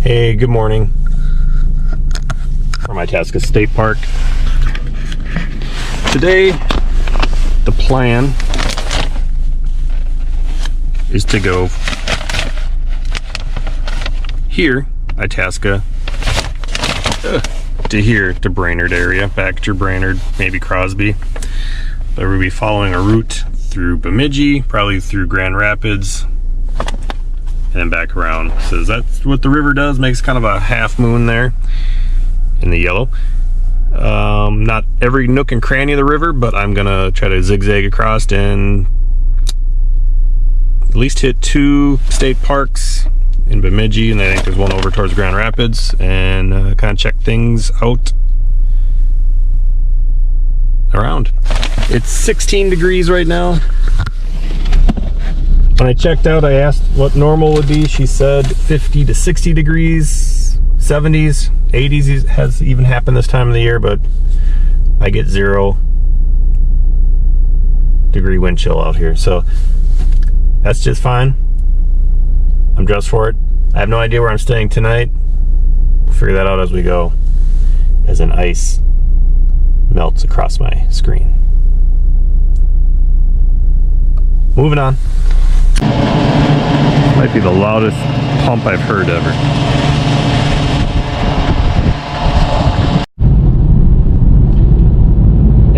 Hey, good morning from Itasca State Park. Today, the plan is to go here, Itasca, to here, to Brainerd area, back to Brainerd, maybe Crosby. But we'll be following a route through Bemidji, probably through Grand Rapids, and then back around. So that's what the river does, makes kind of a half moon there in the yellow. Not every nook and cranny of the river, but I'm gonna try to zigzag across and at least hit 2 state parks in Bemidji, and I think there's one over towards Grand Rapids, and kind of check things out around. It's 16 degrees right now. When I checked out, I asked what normal would be. She said 50 to 60 degrees, 70s, 80s has even happened this time of the year, but I get 0-degree wind chill out here. So that's just fine. I'm dressed for it. I have no idea where I'm staying tonight. We'll figure that out as we go, as an ice melts across my screen. Moving on. Might be the loudest pump I've heard ever.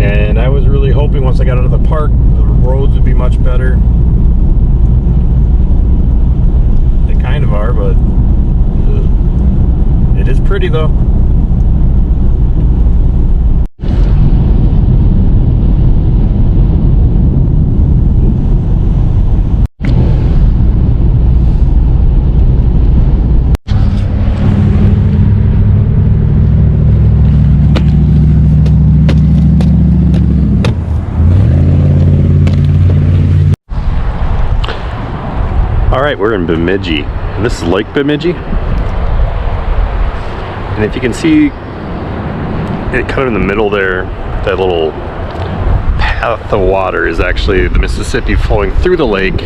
And I was really hoping once I got out of the park, the roads would be much better. They kind of are, but it is pretty though. Alright, we're in Bemidji. And this is Lake Bemidji. And if you can see it kind of in the middle there, that little path of water is actually the Mississippi flowing through the lake.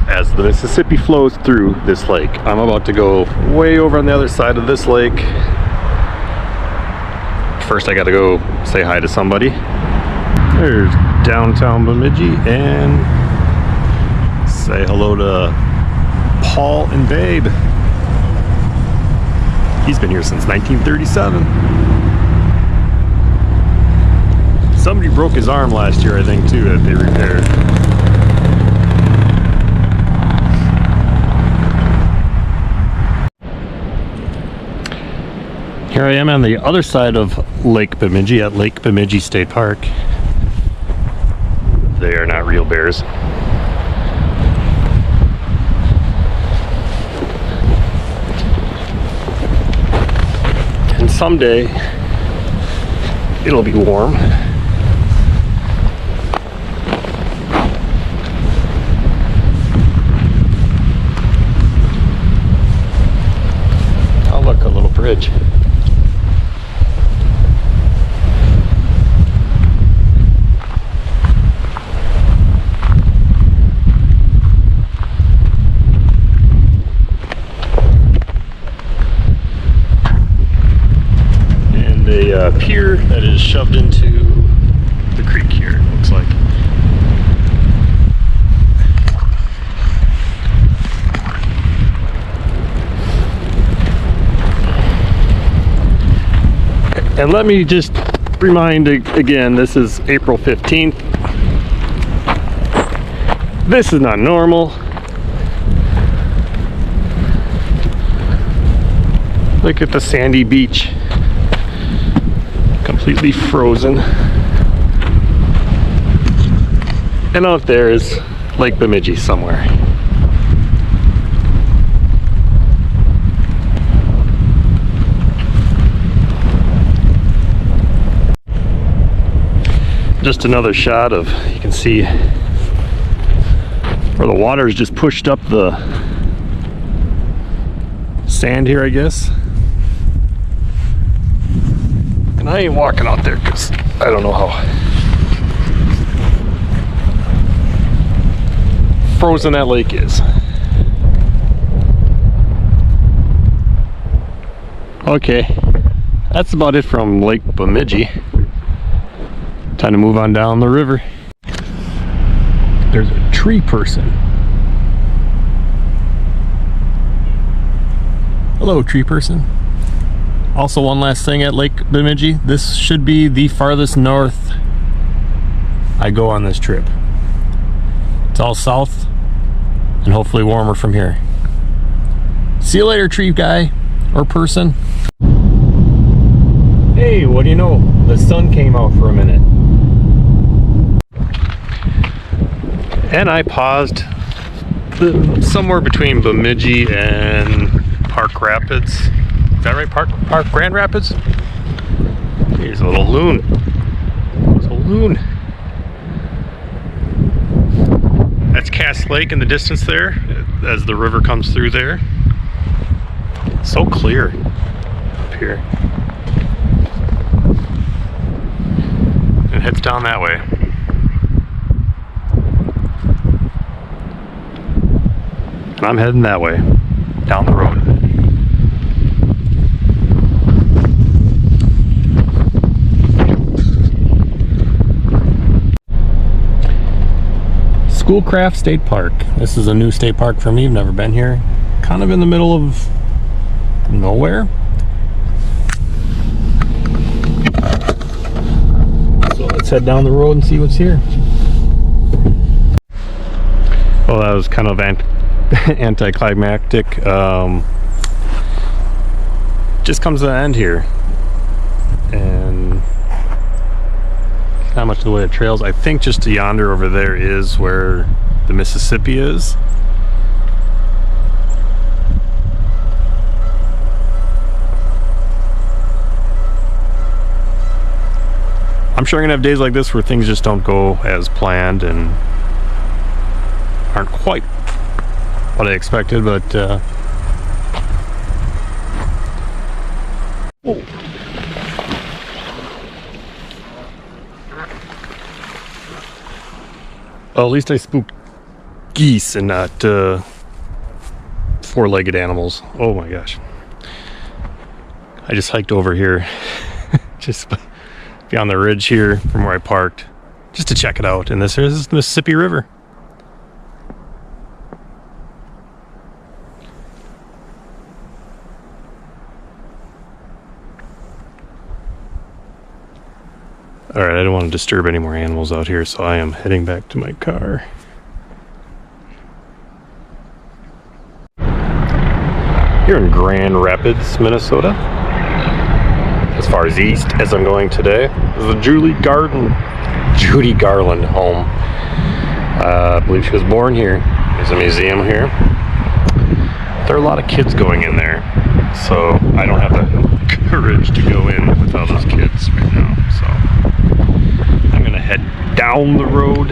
As the Mississippi flows through this lake. I'm about to go way over on the other side of this lake. First I gotta go say hi to somebody. There's downtown Bemidji, and say hello to Paul and Babe. He's been here since 1937. Somebody broke his arm last year, I think, too, that they repaired. Here I am on the other side of Lake Bemidji at Lake Bemidji State Park. They are not real bears. And someday it'll be warm. Oh look, a little bridge. A pier that is shoved into the creek here, it looks like. And let me just remind again, this is April 15th. This is not normal. Look at the sandy beach. Completely frozen. And out there is Lake Bemidji somewhere. Just another shot of, you can see where the water is just pushed up the sand here, I guess. And I ain't walking out there because I don't know how. frozen that lake is. Okay, that's about it from Lake Bemidji. Time to move on down the river. There's a tree person. Hello, tree person. Also, one last thing at Lake Bemidji. This should be the farthest north I go on this trip. It's all south and hopefully warmer from here. See you later, tree guy or person. Hey, what do you know? The sun came out for a minute. And I paused somewhere between Bemidji and Park Rapids. Is that right? Park Grand Rapids? Here's a little loon. There's a loon. That's Cass Lake in the distance there, as the river comes through there. So clear up here. And heads down that way. And I'm heading that way, down the road. Schoolcraft State Park. This is a new state park for me. I've never been here. Kind of in the middle of nowhere. So let's head down the road and see what's here. Well, that was kind of anticlimactic. Just comes to the end here. And not much of the way of trails. I think just yonder over there is where the Mississippi is. I'm sure I'm gonna have days like this where things just don't go as planned and aren't quite what I expected, but oh. Well, at least I spooked geese and not four-legged animals. Oh my gosh. I just hiked over here, just beyond the ridge here from where I parked, just to check it out. And this is the Mississippi River. Alright, I don't want to disturb any more animals out here, so I am heading back to my car. Here in Grand Rapids, Minnesota. As far as east as I'm going today. This is the Judy Garland home. I believe she was born here. There's a museum here. There are a lot of kids going in there, so I don't have the courage to go in with all those kids right now, so I'm gonna head down the road.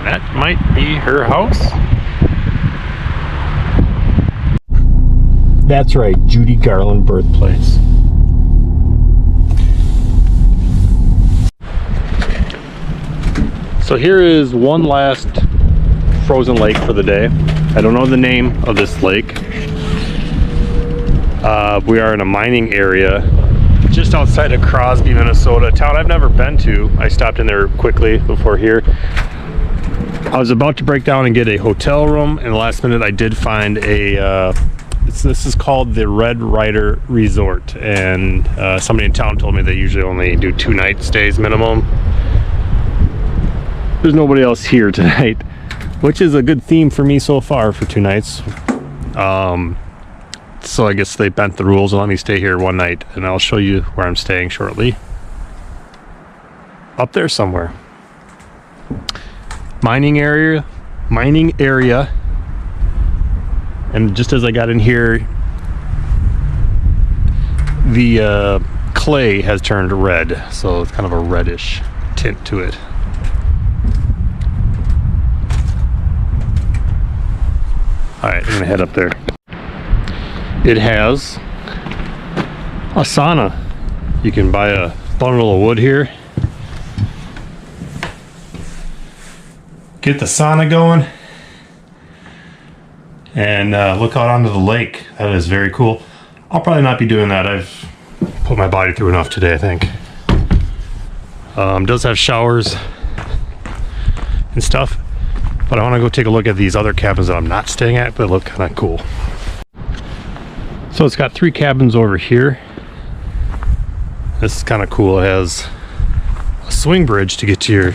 That might be her house. That's right, Judy Garland birthplace. So here is one last frozen lake for the day. I don't know the name of this lake. We are in a mining area just outside of Crosby, Minnesota, a town I've never been to. I stopped in there quickly before here. I was about to break down and get a hotel room, and the last minute I did find a this is called the Red Rider Resort, and somebody in town told me they usually only do 2-night stays minimum. There's nobody else here tonight, which is a good theme for me so far for 2 nights. So I guess they bent the rules and let me stay here 1 night, and I'll show you where I'm staying shortly. Up there somewhere. Mining area. And just as I got in here, the clay has turned red, so it's kind of a reddish tint to it. Alright, I'm gonna head up there. It has a sauna. You can buy a bundle of wood here get the sauna going, and look out onto the lake. That is very cool. I'll probably not be doing that. I've put my body through enough today, I think. Does have showers and stuff, but I want to go take a look at these other cabins that I'm not staying at, but look kind of cool. So it's got 3 cabins over here. This is kind of cool. It has a swing bridge to get to your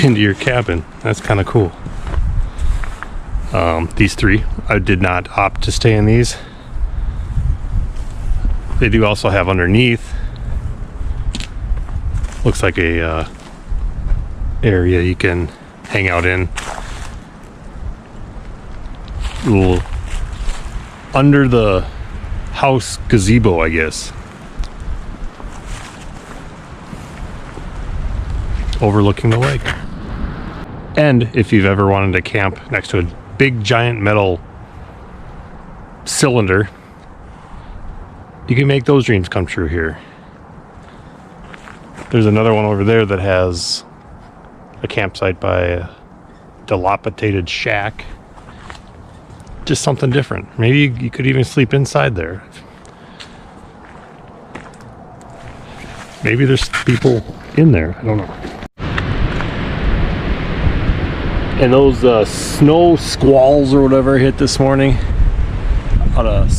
into your cabin. That's kind of cool. These 3, I did not opt to stay in these. They do also have underneath, looks like a area you can hang out in. Little under the house gazebo, I guess. Overlooking the lake. And if you've ever wanted to camp next to a big giant metal cylinder, you can make those dreams come true here. There's another one over there that has a campsite by a dilapidated shack. Just something different. Maybe you could even sleep inside there. Maybe there's people in there. I don't know. And those snow squalls or whatever hit this morning out of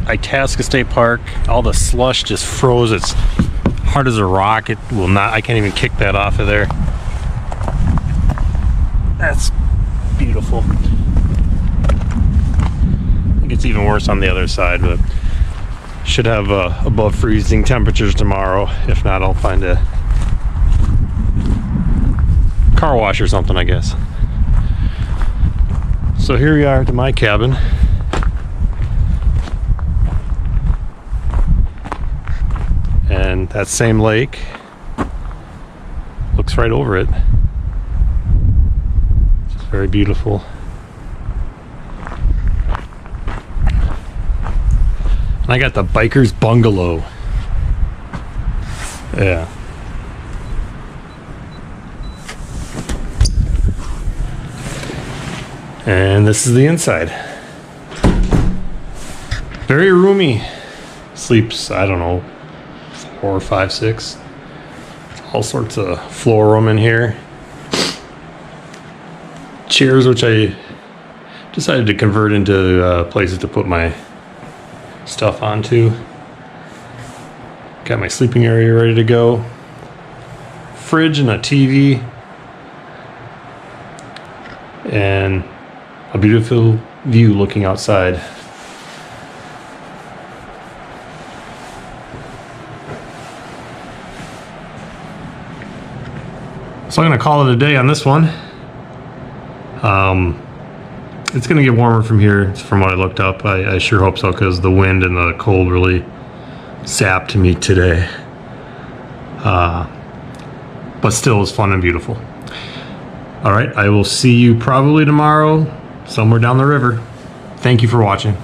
Itasca State Park. All the slush just froze. It's hard as a rock. It will not, I can't even kick that off of there. That's beautiful. I think it's even worse on the other side, but should have above freezing temperatures tomorrow. If not, I'll find a car wash or something, I guess. So here we are to my cabin. And that same lake looks right over it. It's very beautiful. And I got the biker's bungalow. Yeah. And this is the inside. Very roomy. Sleeps, I don't know, 4, 5, 6. All sorts of floor room in here. Chairs, which I decided to convert into places to put my stuff onto. Got my sleeping area ready to go. Fridge and a TV. And a beautiful view looking outside. So I'm going to call it a day on this one. It's going to get warmer from here, from what I looked up. I sure hope so, because the wind and the cold really sapped me today. But still, it was fun and beautiful. All right, I will see you probably tomorrow, somewhere down the river. Thank you for watching.